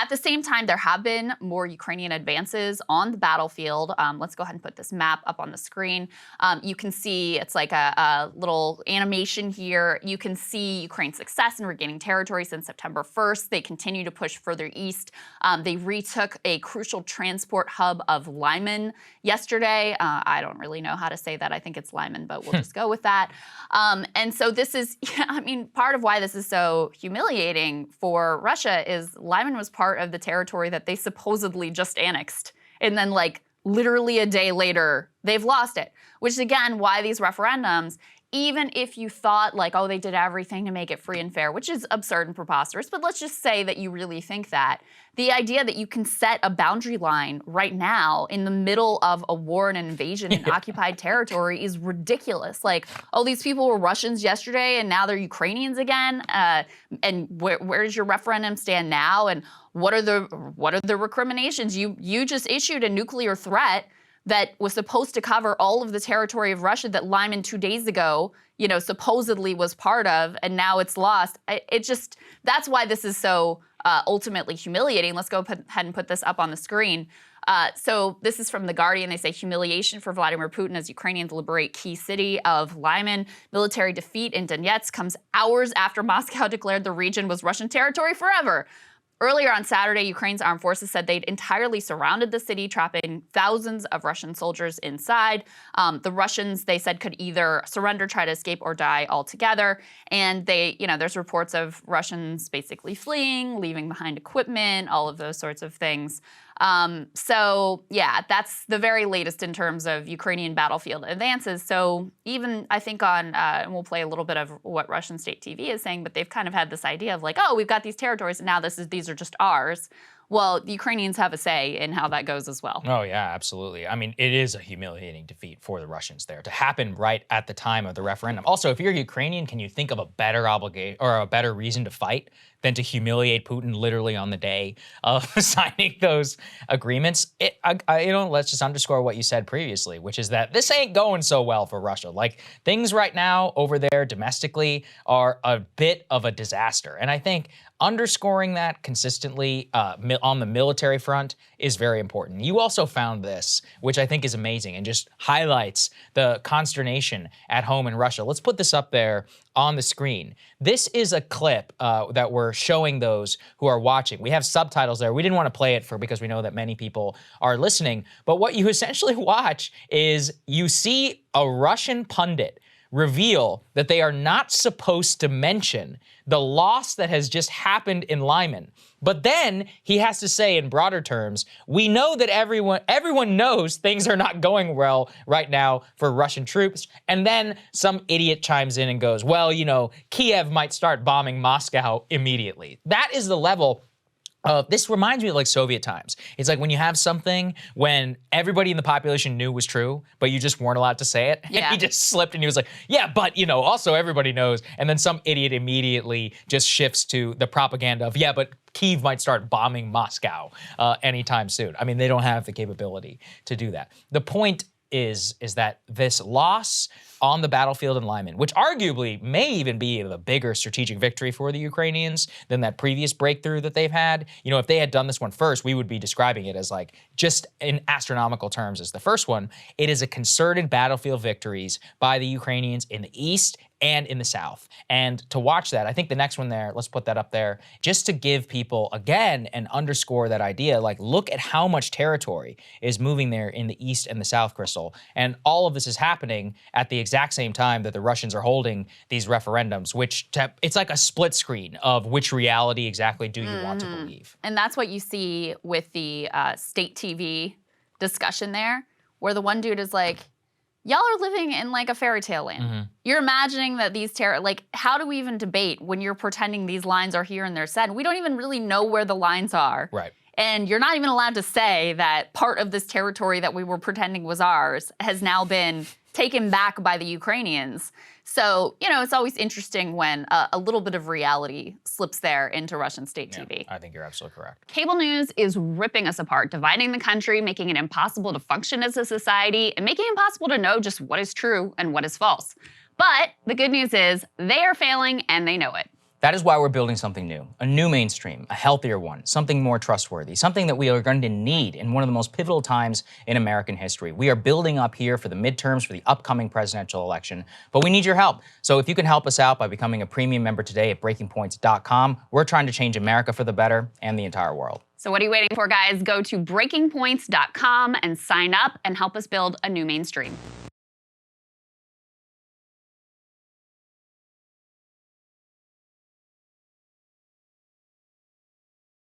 At the same time, there have been more Ukrainian advances on the battlefield. Let's go ahead and put this map up on the screen. You can see it's like a little animation here. You can see Ukraine's success in regaining territory since September 1st. They continue to push further east. They retook a crucial transport hub of Lyman yesterday. I don't really know how to say that. I think it's Lyman, but we'll just go with that. And so this is, I mean, part of why this is so humiliating for Russia is Lyman was part of the territory that they supposedly just annexed. And then like literally a day later, they've lost it, which is again why these referendums, even if you thought like, oh, they did everything to make it free and fair, which is absurd and preposterous, but let's just say that you really think that, the idea that you can set a boundary line right now in the middle of a war and an invasion in occupied territory is ridiculous. Like, oh, these people were Russians yesterday and now they're Ukrainians again. And where does your referendum stand now? And what are the recriminations? You just issued a nuclear threat that was supposed to cover all of the territory of Russia that Lyman 2 days ago, you know, supposedly was part of, and now it's lost. That's why this is so ultimately humiliating. Let's go ahead and put this up on the screen. So this is from The Guardian. They say humiliation for Vladimir Putin as Ukrainians liberate key city of Lyman. Military defeat in Donetsk comes hours after Moscow declared the region was Russian territory forever. Earlier on Saturday, Ukraine's armed forces said they'd entirely surrounded the city, trapping thousands of Russian soldiers inside. The Russians, they said, could either surrender, try to escape, or die altogether. And there's reports of Russians basically fleeing, leaving behind equipment, all of those sorts of things. So yeah, that's the very latest in terms of Ukrainian battlefield advances. So even I think and we'll play a little bit of what Russian state TV is saying, but they've kind of had this idea of like, oh, we've got these territories and now these are just ours. Well, the Ukrainians have a say in how that goes as well. Oh, yeah, absolutely. I mean, it is a humiliating defeat for the Russians there to happen right at the time of the referendum. Also, if you're Ukrainian, can you think of a better obligation or a better reason to fight than to humiliate Putin literally on the day of signing those agreements? Let's just underscore what you said previously, which is that this ain't going so well for Russia. Like, things right now over there domestically are a bit of a disaster. And I think underscoring that consistently on the military front is very important. You also found this, which I think is amazing and just highlights the consternation at home in Russia. Let's put this up there on the screen. This is a clip that we're showing those who are watching. We have subtitles there. We didn't want to play it because we know that many people are listening. But what you essentially watch is you see a Russian pundit reveal that they are not supposed to mention the loss that has just happened in Lyman. But then he has to say in broader terms, we know that everyone knows things are not going well right now for Russian troops. And then some idiot chimes in and goes, well, Kiev might start bombing Moscow immediately. That is the level. This reminds me of like Soviet times. It's like when you have something when everybody in the population knew was true, but you just weren't allowed to say it. Yeah. And he just slipped and he was like, yeah, but also everybody knows. And then some idiot immediately just shifts to the propaganda of, yeah, but Kyiv might start bombing Moscow anytime soon. I mean, they don't have the capability to do that. The point is that this loss on the battlefield in Lyman, which arguably may even be a bigger strategic victory for the Ukrainians than that previous breakthrough that they've had. If they had done this one first, we would be describing it as like just in astronomical terms as the first one. It is a concerted battlefield victories by the Ukrainians in the east and in the south. And to watch that, I think the next one there, let's put that up there, just to give people, again, and underscore that idea, like look at how much territory is moving there in the east and the south, Crystal. And all of this is happening at the exact same time that the Russians are holding these referendums, which it's like a split screen of which reality exactly do you want to believe. And that's what you see with the state TV discussion there, where the one dude is like, y'all are living in like a fairy tale land. Mm-hmm. You're imagining that these how do we even debate when you're pretending these lines are here and they're said? We don't even really know where the lines are. Right. And you're not even allowed to say that part of this territory that we were pretending was ours has now been taken back by the Ukrainians. So, it's always interesting when a little bit of reality slips there into Russian state TV. I think you're absolutely correct. Cable news is ripping us apart, dividing the country, making it impossible to function as a society, and making it impossible to know just what is true and what is false. But the good news is they are failing and they know it. That is why we're building something new, a new mainstream, a healthier one, something more trustworthy, something that we are going to need in one of the most pivotal times in American history. We are building up here for the midterms, for the upcoming presidential election, but we need your help. So if you can help us out by becoming a premium member today at breakingpoints.com, we're trying to change America for the better and the entire world. So what are you waiting for, guys? Go to breakingpoints.com and sign up and help us build a new mainstream.